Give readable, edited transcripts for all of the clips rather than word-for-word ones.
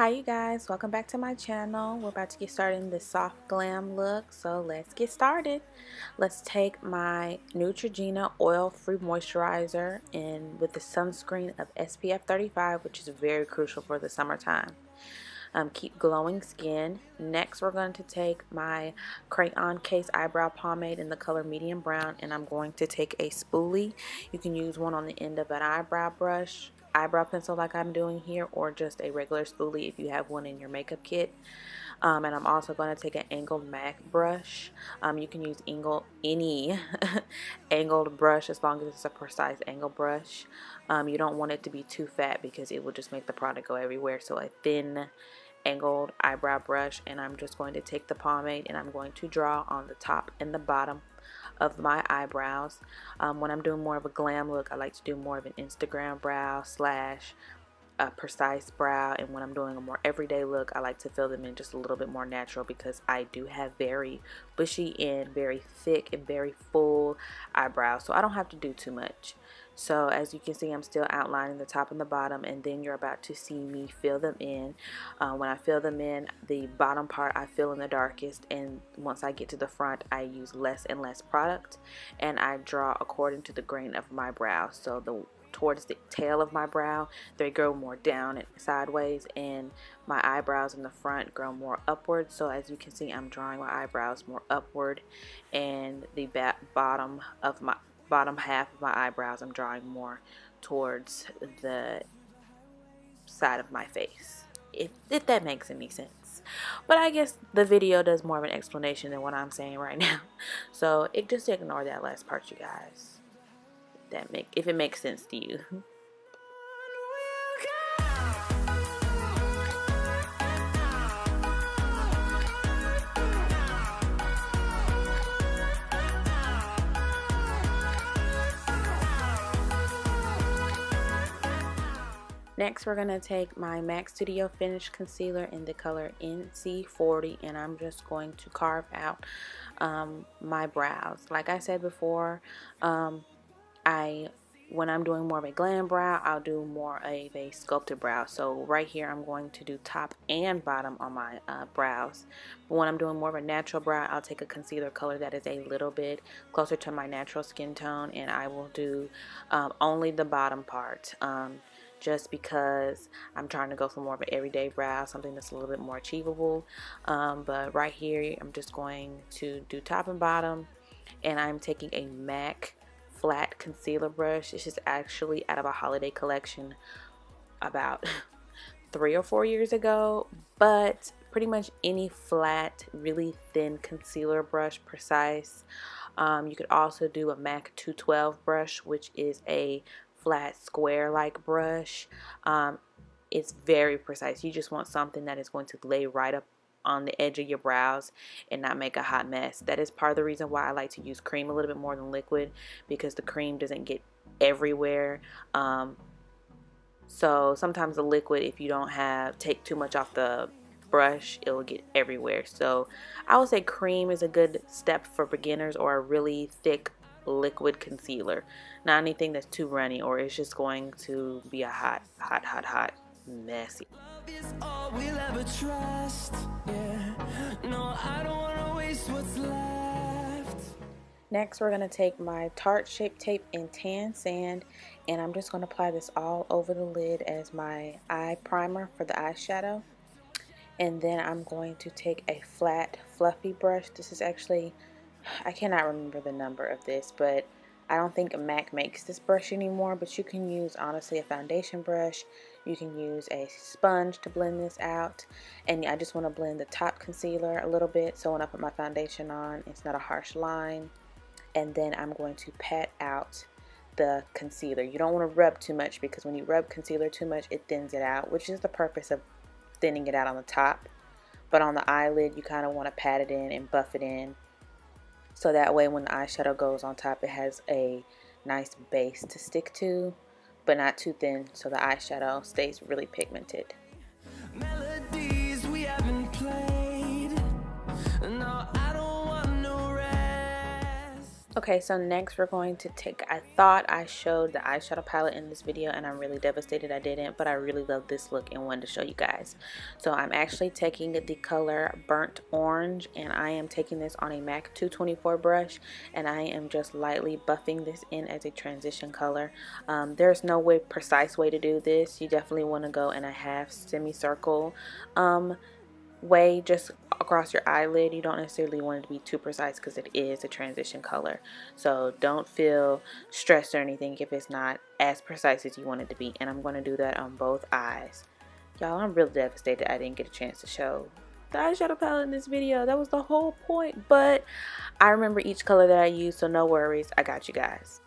Hi you guys, welcome back to my channel. We're about to get started in this soft glam look, so let's get started. Let's take my Neutrogena oil-free moisturizer and with the sunscreen of SPF 35, which is very crucial for the summertime. Keep glowing skin. Next we're going to take my Crayon Case eyebrow pomade in the color medium brown, and I'm going to take a spoolie. You can use one on the end of an eyebrow pencil like I'm doing here, or just a regular spoolie if you have one in your makeup kit. And I'm also going to take an angled MAC brush. You can use any angled brush as long as it's a precise angle brush. You don't want it to be too fat because it will just make the product go everywhere. So a thin angled eyebrow brush, and I'm just going to take the pomade and I'm going to draw on the top and the bottom of my eyebrows. When I'm doing more of a glam look, I like to do more of an Instagram brow slash a precise brow, and when I'm doing a more everyday look, I like to fill them in just a little bit more natural because I do have very bushy and very thick and very full eyebrows, so I don't have to do too much. So as you can see, I'm still outlining the top and the bottom, and then you're about to see me fill them in. When I fill them in, the bottom part I fill in the darkest, and once I get to the front, I use less and less product, and I draw according to the grain of my brow. So towards the tail of my brow, they grow more down and sideways, and my eyebrows in the front grow more upward. So as you can see, I'm drawing my eyebrows more upward, and the bottom half of my eyebrows I'm drawing more towards the side of my face, if that makes any sense. But I guess the video does more of an explanation than what I'm saying right now, so just ignore that last part, you guys, if it makes sense to you. Next, we're going to take my MAC Studio Finish Concealer in the color NC40, and I'm just going to carve out my brows. Like I said before, when I'm doing more of a glam brow, I'll do more of a sculpted brow. So right here, I'm going to do top and bottom on my brows. But when I'm doing more of a natural brow, I'll take a concealer color that is a little bit closer to my natural skin tone, and I will do only the bottom part. Just because I'm trying to go for more of an everyday brow, something that's a little bit more achievable. But right here, I'm just going to do top and bottom, and I'm taking a MAC flat concealer brush. This is actually out of a holiday collection about 3 or 4 years ago, but pretty much any flat, really thin concealer brush, precise. You could also do a MAC 212 brush, which is a flat square like brush. It's very precise. You just want something that is going to lay right up on the edge of your brows and not make a hot mess. That is part of the reason why I like to use cream a little bit more than liquid, because the cream doesn't get everywhere. So sometimes the liquid, if you don't take too much off the brush, it will get everywhere. So I would say cream is a good step for beginners, or a really thick liquid concealer, not anything that's too runny or it's just going to be a hot messy. Love is all we'll ever trust. Yeah. No, I don't want to waste what's left. Next, we're going to take my Tarte Shape Tape in Tan Sand, and I'm just going to apply this all over the lid as my eye primer for the eyeshadow. And then I'm going to take a flat fluffy brush. This is actually, I cannot remember the number of this, but I don't think MAC makes this brush anymore, but you can use, honestly, a foundation brush. You can use a sponge to blend this out, and I just want to blend the top concealer a little bit so when I put my foundation on, it's not a harsh line. And then I'm going to pat out the concealer. You don't want to rub too much, because when you rub concealer too much, it thins it out, which is the purpose of thinning it out on the top. But on the eyelid, you kind of want to pat it in and buff it in, so that way when the eyeshadow goes on top, it has a nice base to stick to, but not too thin, so the eyeshadow stays really pigmented. Melodies we haven't played. No, I don't want no rest. Okay, so next we're going to take, I thought I showed the eyeshadow palette in this video and I'm really devastated I didn't, but I really love this look and wanted to show you guys. So I'm actually taking the color Burnt Orange and I am taking this on a MAC 224 brush and I am just lightly buffing this in as a transition color. There's no precise way to do this. You definitely want to go in a half semicircle way just across your eyelid. You don't necessarily want it to be too precise because it is a transition color, so don't feel stressed or anything if it's not as precise as you want it to be. And I'm going to do that on both eyes. Y'all, I'm really devastated I didn't get a chance to show the eyeshadow palette in this video. That was the whole point, but I remember each color that I used, so no worries, I got you guys.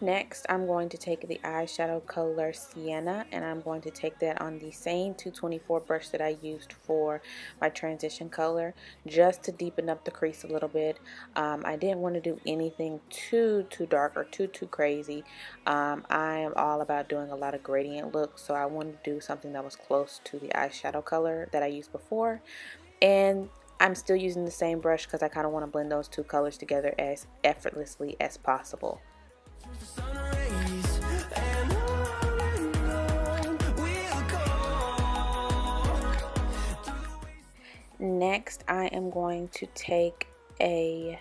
Next, I'm going to take the eyeshadow color Sienna and I'm going to take that on the same 224 brush that I used for my transition color, just to deepen up the crease a little bit. I didn't want to do anything too dark or too crazy. I am all about doing a lot of gradient looks, so I wanted to do something that was close to the eyeshadow color that I used before. And I'm still using the same brush because I kind of want to blend those two colors together as effortlessly as possible. Next, I am going to take a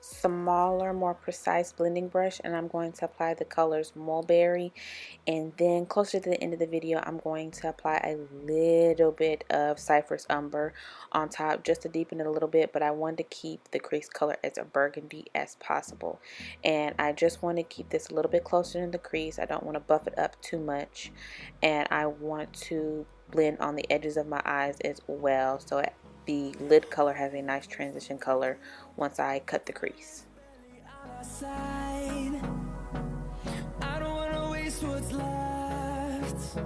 smaller, more precise blending brush and I'm going to apply the colors Mulberry, and then closer to the end of the video I'm going to apply a little bit of Cypress Umber on top just to deepen it a little bit, but I want to keep the crease color as a burgundy as possible. And I just want to keep this a little bit closer to the crease. I don't want to buff it up too much, and I want to blend on the edges of my eyes as well, so the lid color has a nice transition color once I cut the crease. I don't wanna waste what's left.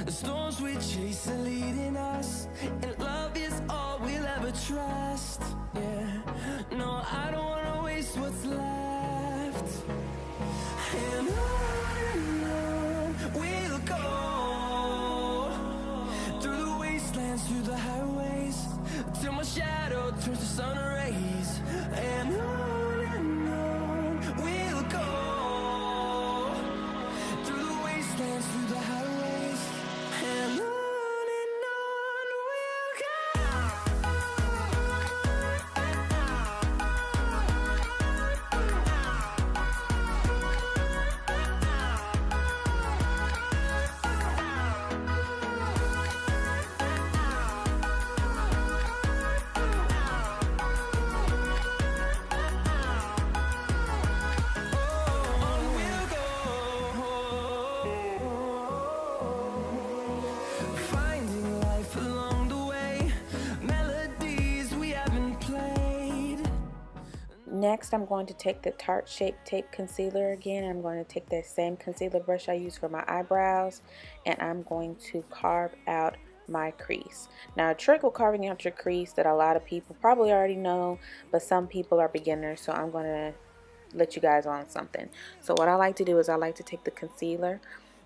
The storms we chase are leading us, and love is all we'll ever trust. Yeah, no, I don't wanna waste what's left. And on we'll go, through the wastelands, through the highways, till my shadow turns to sun rays. And on we'll go, through the wastelands, through the highways, and on we'll go. Next, I'm going to take the Tarte Shape Tape Concealer again. I'm going to take that same concealer brush I used for my eyebrows, and I'm going to carve out my crease. Now, a trick with carving out your crease that a lot of people probably already know, but some people are beginners, so I'm going to let you guys on something. So what I like to do is I like to take the concealer,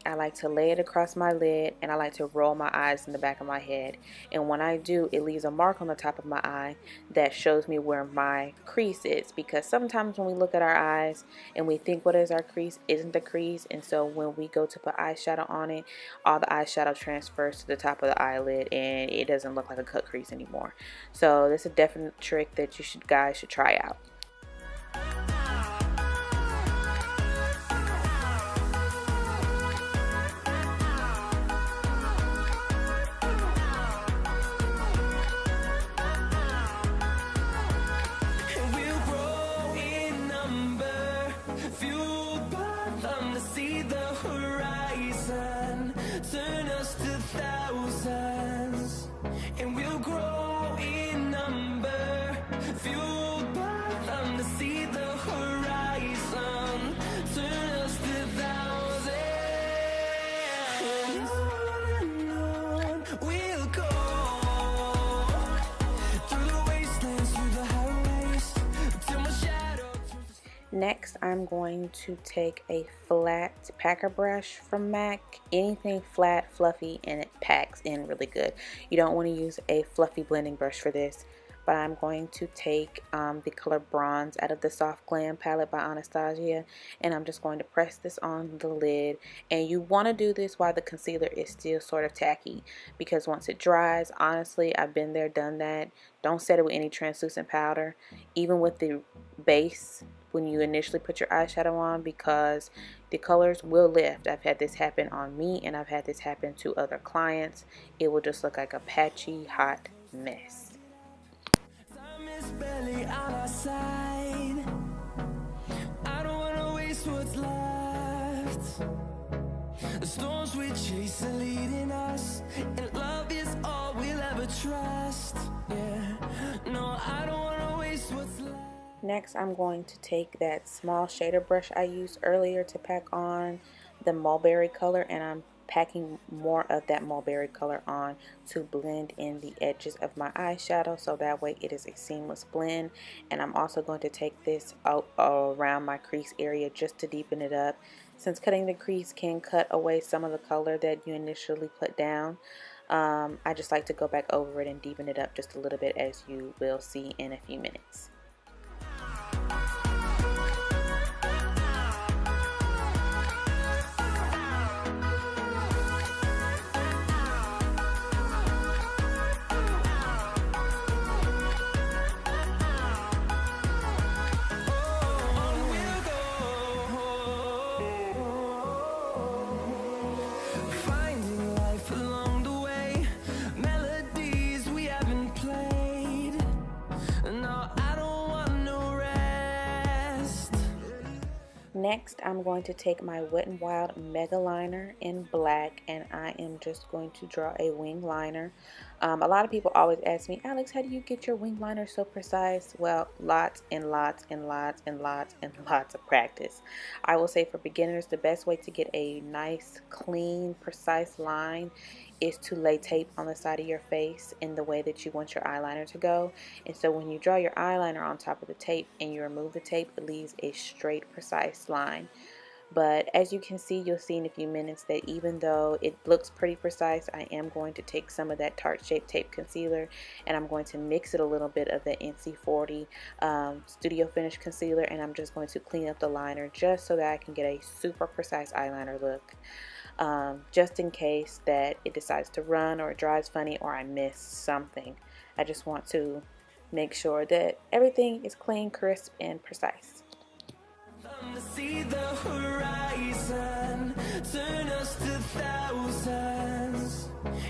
I like to lay it across my lid, and I like to roll my eyes in the back of my head. And when I do, it leaves a mark on the top of my eye that shows me where my crease is, because sometimes when we look at our eyes and we think what is our crease isn't the crease, and so when we go to put eyeshadow on it, all the eyeshadow transfers to the top of the eyelid and it doesn't look like a cut crease anymore. So this is a definite trick that you guys should try out. Next, I'm going to take a flat packer brush from MAC. Anything flat, fluffy, and it packs in really good. You don't want to use a fluffy blending brush for this, but I'm going to take the color Bronze out of the Soft Glam palette by Anastasia, and I'm just going to press this on the lid. And you want to do this while the concealer is still sort of tacky, because once it dries, honestly, I've been there, done that. Don't set it with any translucent powder, even with the base when you initially put your eyeshadow on, because the colors will lift. I've had this happen on me, and I've had this happen to other clients. It will just look like a patchy hot mess. Time is barely on our side. I don't wanna waste what's left. The storms we chase are leading us, and love is all we'll ever trust. Yeah, no, I don't wanna waste what's left. Next, I'm going to take that small shader brush I used earlier to pack on the mulberry color, and I'm packing more of that mulberry color on to blend in the edges of my eyeshadow, so that way it is a seamless blend. And I'm also going to take this out around my crease area just to deepen it up, since cutting the crease can cut away some of the color that you initially put down. I just like to go back over it and deepen it up just a little bit, as you will see in a few minutes. Next, I'm going to take my Wet n Wild Mega Liner in black, and I am just going to draw a wing liner. A lot of people always ask me, Alex, how do you get your wing liner so precise? Well, lots and lots and lots and lots and lots of practice. I will say for beginners, the best way to get a nice, clean, precise line is to lay tape on the side of your face in the way that you want your eyeliner to go. And so when you draw your eyeliner on top of the tape and you remove the tape, it leaves a straight, precise line. But as you can see, you'll see in a few minutes that even though it looks pretty precise, I am going to take some of that Tarte Shape Tape Concealer, and I'm going to mix it a little bit of the NC40 Studio Finish Concealer, and I'm just going to clean up the liner just so that I can get a super precise eyeliner look. Just in case that it decides to run, or it dries funny, or I miss something. I just want to make sure that everything is clean, crisp, and precise. See the horizon, turn us to thousands,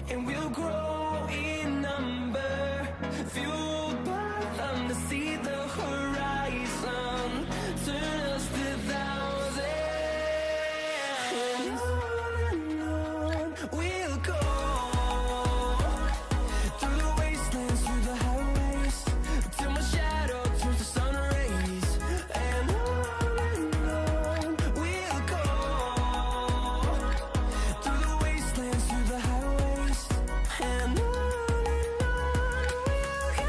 and we'll grow in number, fueled by them. To see the horizon, turn us to thousands, and on we'll go, through the wastelands, through the highways, till my shadow turns to sun rays, and on we'll go, through the wastelands, through the highways, and on we'll go.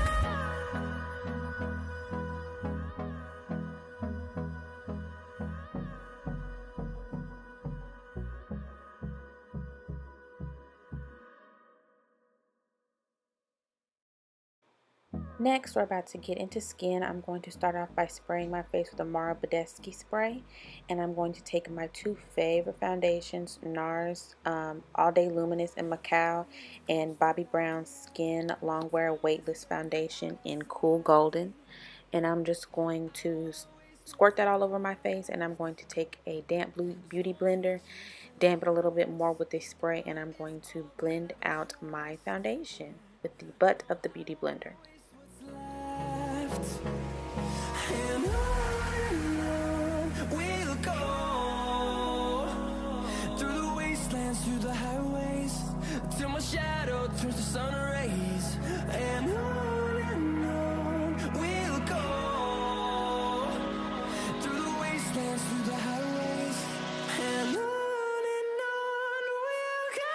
Next, we're about to get into skin. I'm going to start off by spraying my face with a Mara Badescu spray, and I'm going to take my two favorite foundations, NARS All Day Luminous in Macao, and Bobbi Brown's Skin Longwear Weightless Foundation in Cool Golden. And I'm just going to squirt that all over my face, and I'm going to take a damp beauty blender, damp it a little bit more with this spray, and I'm going to blend out my foundation with the butt of the beauty blender. And on we'll go, through the wastelands, through the highways, till my shadow turns to sun rays. And on we'll go, through the wastelands, through the highways, and on we'll go.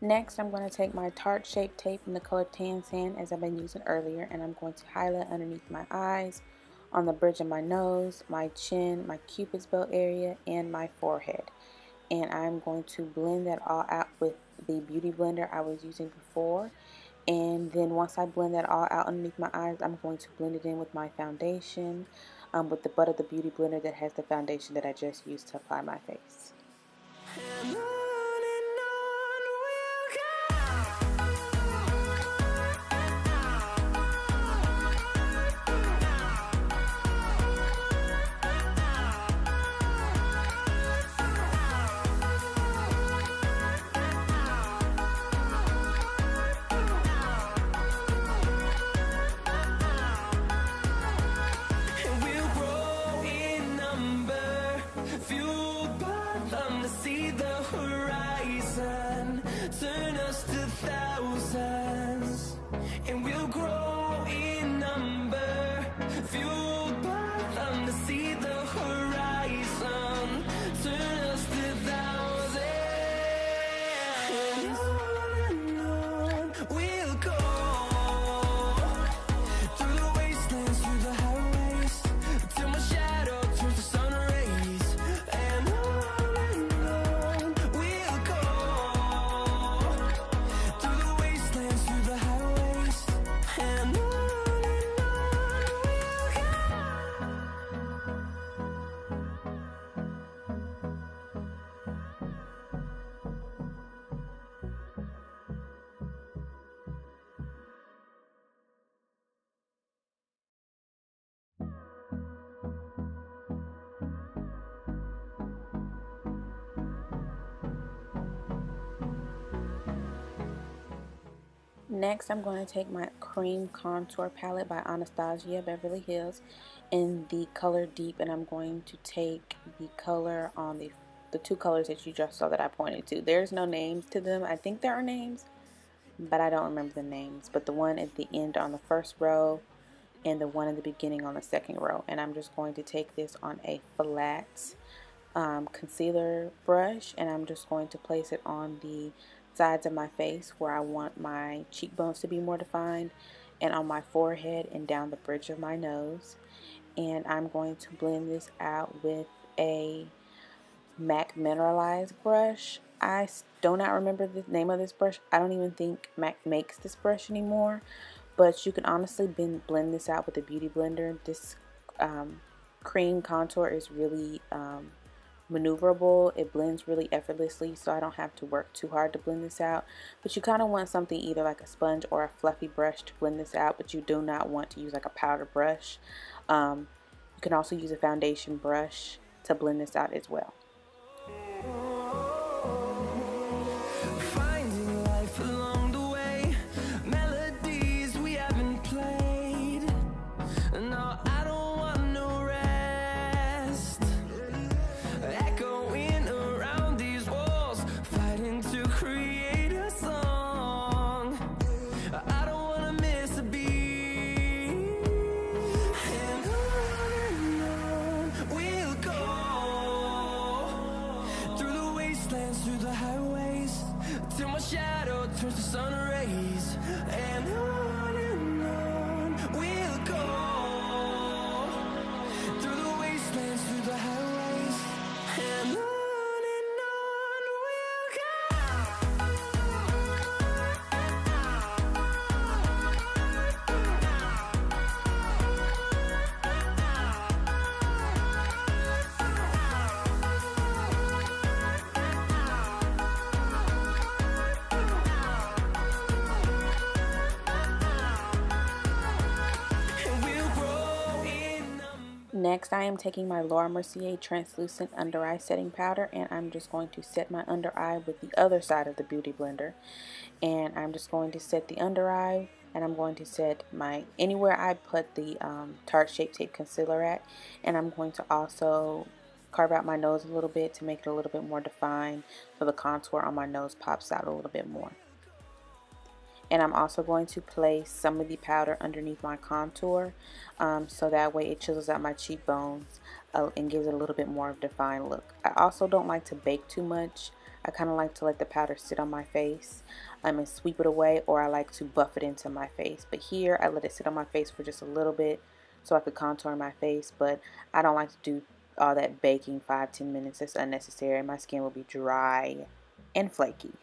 Next, I'm going to take my Tarte Shape Tape in the color Tan Sand, as I've been using earlier, and I'm going to highlight underneath my eyes, on the bridge of my nose, my chin, my cupid's bow area, and my forehead. And I'm going to blend that all out with the beauty blender I was using before. And then once I blend that all out underneath my eyes, I'm going to blend it in with my foundation, with the butt of the beauty blender that has the foundation that I just used to apply my face. And on we'll go. And we'll grow in number, fueled by them to see the horizon, turn us to thousands. And we'll grow in number, fueled by them to see the horizon, turn us to thousands. And on we'll go, through the wastelands, through the highways, till my shadow turns to sun rays. And on we'll go, through the wastelands, through the highways. And on we'll go. Next, I'm going to take my cream contour palette by Anastasia Beverly Hills in the color Deep, and I'm going to take the color on the two colors that you just saw that I pointed to. There's no names to them. I think there are names, but I don't remember the names. But the one at the end on the first row and the one in the beginning on the second row. And I'm just going to take this on a flat concealer brush, and I'm just going to place it on the sides of my face where I want my cheekbones to be more defined, and on my forehead and down the bridge of my nose. And I'm going to blend this out with a MAC mineralized brush. I do not remember the name of this brush. I don't even think MAC makes this brush anymore, but you can honestly blend this out with a beauty blender. This cream contour is really maneuverable. It blends really effortlessly, so I don't have to work too hard to blend this out. But you kind of want something either like a sponge or a fluffy brush to blend this out, but you do not want to use like a powder brush. You can also use a foundation brush to blend this out as well. Finding life along the way, melodies we haven't played. No, I don't want no rest. Echoing around these walls, fighting to create a song. I don't wanna miss a beat. And on we'll go, through the wastelands, through the highways, till my shadow turns to sun rays. And on we'll go, through the wastelands, through the highways. And on we'll and we'll grow in number. Next, I am taking my Laura Mercier translucent under eye setting powder, and I'm just going to set my under eye with the other side of the beauty blender. And I'm just going to set the under eye, and I'm going to set my anywhere I put the Tarte Shape Tape concealer at, and I'm going to also carve out my nose a little bit to make it a little bit more defined, so the contour on my nose pops out a little bit more. And I'm also going to place some of the powder underneath my contour, so that way it chisels out my cheekbones and gives it a little bit more of a defined look. I also don't like to bake too much. I kind of like to let the powder sit on my face and sweep it away, or I like to buff it into my face. But here I let it sit on my face for just a little bit so I could contour my face, but I don't like to do all that baking 5-10 minutes. It's unnecessary. My skin will be dry and flaky.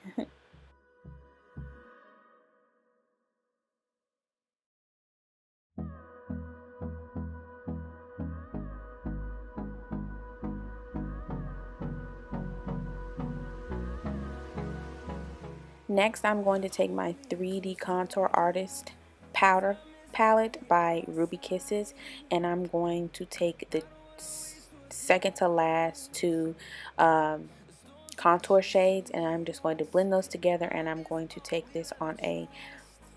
Next, I'm going to take my 3D Contour Artist Powder Palette by Ruby Kisses, and I'm going to take the second to last two contour shades, and I'm just going to blend those together, and I'm going to take this on a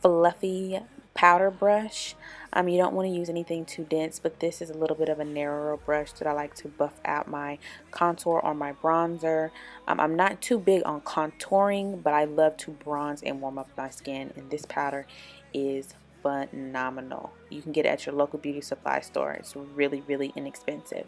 fluffy powder brush. You don't want to use anything too dense, but this is a little bit of a narrower brush that I like to buff out my contour or my bronzer. I'm not too big on contouring, but I love to bronze and warm up my skin, and this powder is phenomenal. You can get it at your local beauty supply store. It's really, really inexpensive.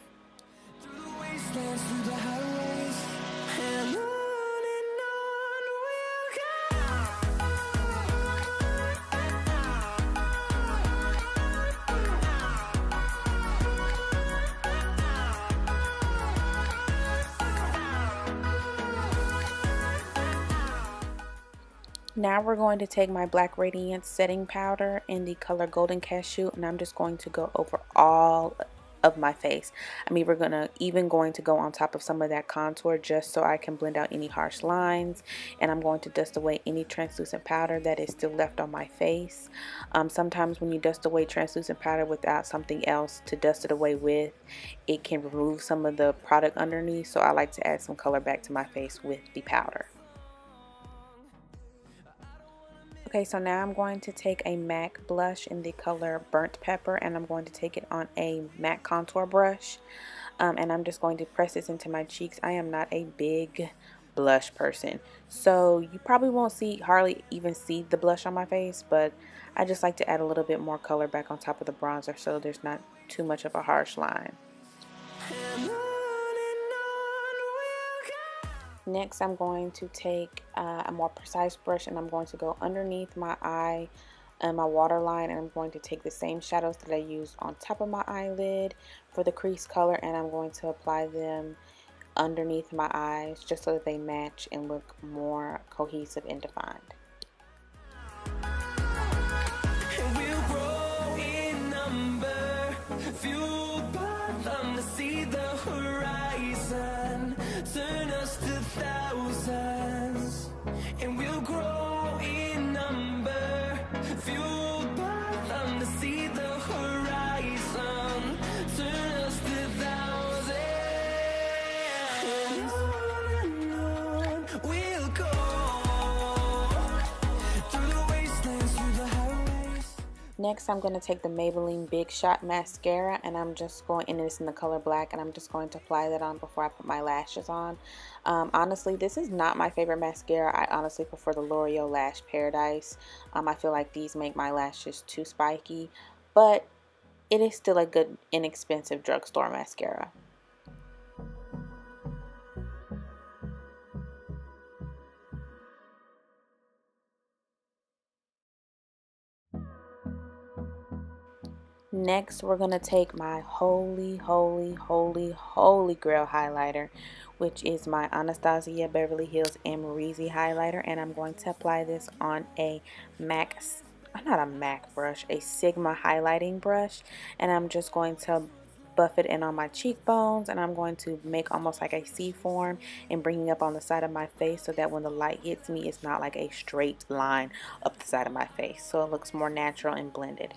Now we're going to take my Black Radiance setting powder in the color Golden Cashew, and I'm just going to go over all of my face. I'm even going to go on top of some of that contour just so I can blend out any harsh lines, and I'm going to dust away any translucent powder that is still left on my face. Sometimes when you dust away translucent powder without something else to dust it away with, it can remove some of the product underneath, so I like to add some color back to my face with the powder. Okay, so now I'm going to take a MAC blush in the color Burnt Pepper, and I'm going to take it on a MAC contour brush, and I'm just going to press this into my cheeks. I am not a big blush person, so you probably won't hardly even see the blush on my face, but I just like to add a little bit more color back on top of the bronzer so there's not too much of a harsh line. Next, I'm going to take a more precise brush, and I'm going to go underneath my eye and my waterline, and I'm going to take the same shadows that I used on top of my eyelid for the crease color, and I'm going to apply them underneath my eyes just so that they match and look more cohesive and defined. Turn us to thousands, and we'll grow in number, fueled by them to see the horizon. Turn us to thousands, and on we'll go, through the wastelands, through the highways. Next, I'm going to take the Maybelline Big Shot Mascara, and I'm just going, and it's in the color black, and I'm just going to apply that on before I put my lashes on. Honestly, this is not my favorite mascara. I honestly prefer the L'Oreal Lash Paradise. I feel like these make my lashes too spiky, but it is still a good, inexpensive drugstore mascara. Next, we're going to take my holy grail highlighter, which is my Anastasia Beverly Hills Amrezy highlighter, and I'm going to apply this on a not a MAC brush, a Sigma highlighting brush, and I'm just going to buff it in on my cheekbones, and I'm going to make almost like a C form and bring it up on the side of my face so that when the light hits me, it's not like a straight line up the side of my face, so it looks more natural and blended.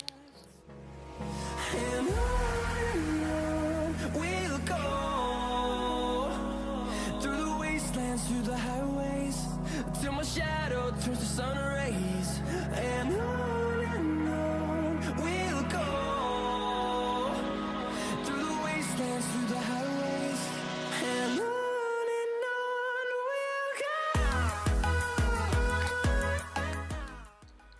And on we'll go, through the wastelands, through the highways, till my shadow turns to sun rays. And on we'll go, through the wastelands, through the highways. And on we'll go.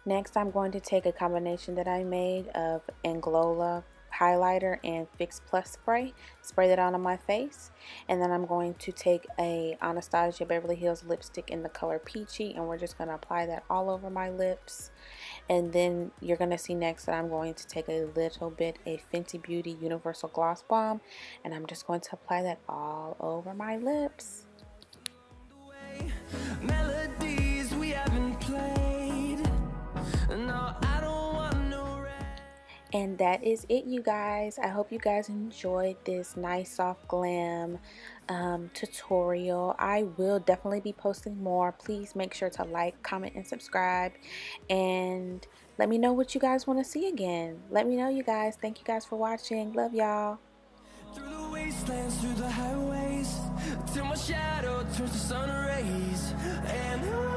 Next, I'm going to take a combination that I made of Anglola highlighter and Fix Plus spray. Spray that on my face. And then I'm going to take a Anastasia Beverly Hills lipstick in the color Peachy, and we're just going to apply that all over my lips. And then you're going to see next that I'm going to take a little bit of Fenty Beauty Universal Gloss Bomb, and I'm just going to apply that all over my lips. Melodies we haven't played. No, I don't want no And that is it, you guys. I hope you guys enjoyed this nice soft glam tutorial. I will definitely be posting more. Please make sure to like, comment, and subscribe, and let me know what you guys want to see again. Let me know, you guys. Thank you guys for watching. Love y'all. through the wastelands, through the highways, till my shadow turns to sun rays. And